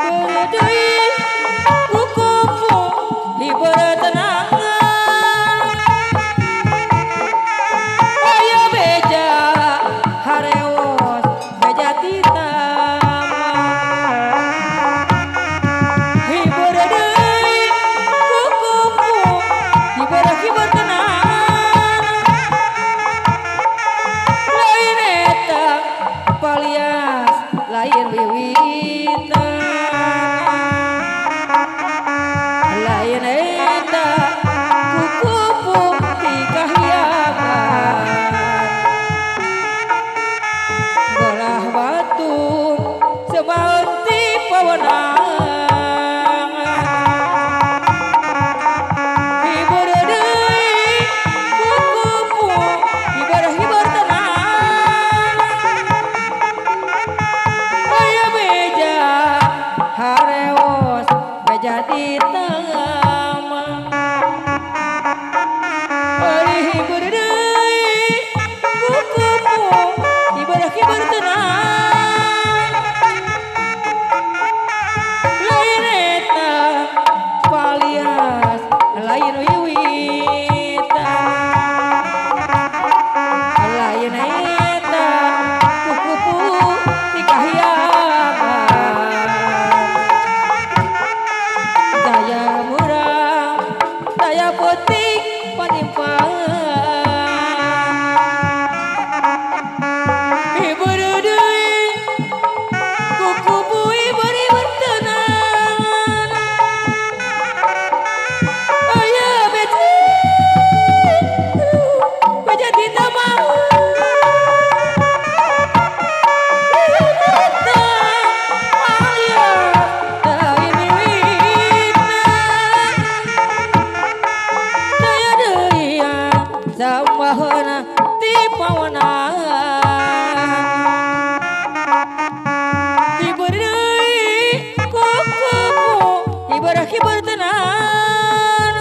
Beudeuy kukupu hibeur tenangan aya beja hareos beja titama hibeur deui kukupu hibeur tenangan lain eta palias lain wiwitan lain eta kukupu ti kahyangan belah batu sebaeun ti pawenangan hibeur deui kukupu hibeur tenang aya beja hareos beja di tengah hibeur deui kukupu hibeur tenang lain eta palias lain wiwitan lain eta kukupu ti kahyangan daya murah daya peuting panimpan hibeur deui kukupu hibeur tenang aya beja ditambah samahana ti pawenangan hibeur deui kukupu hibeur tenang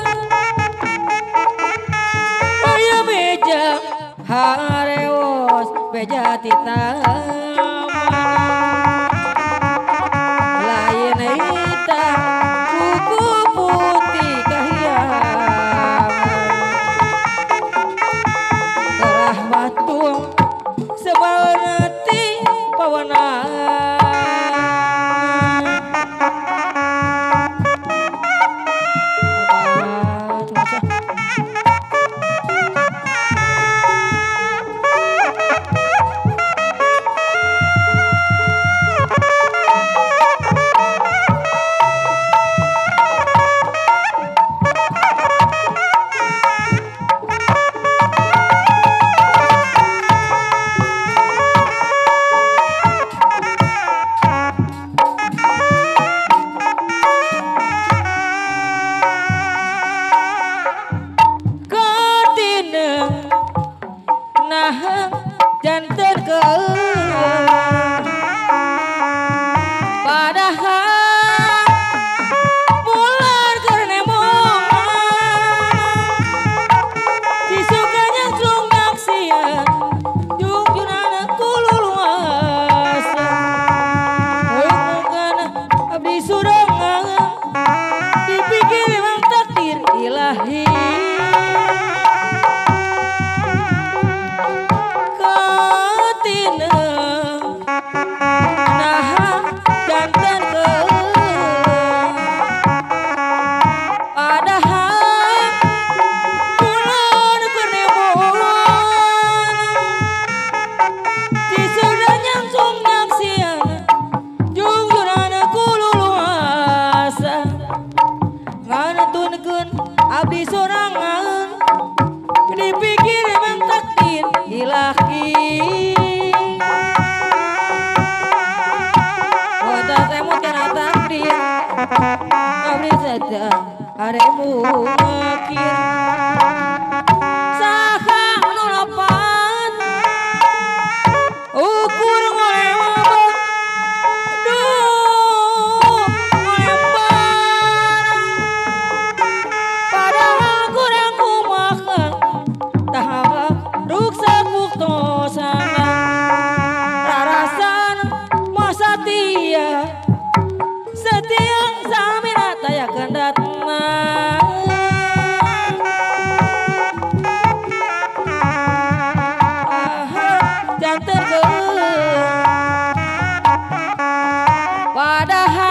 aya beja hareos beja titama lain eta kukupu ti kahyangan belah batu sebaeun ti pawenangan janten keueung padahal bulan keur nemongan sisukanya sunggak sia junjunana kululuasa heungkeun abdi surangan dipikir memang takdir ilahi janten keueung padahal bulan keur nemongan sisuda nyangsung nyaksian junjunana kululuasa nganutunkeun abdi sorangan dipikir emang takdir ilahi abdi sadar aremu ngakir saha nu lapan ukur ngolembang duh ngolembar padahal kurang kumaha taha ruk sabuktosan rarasan masa tia ada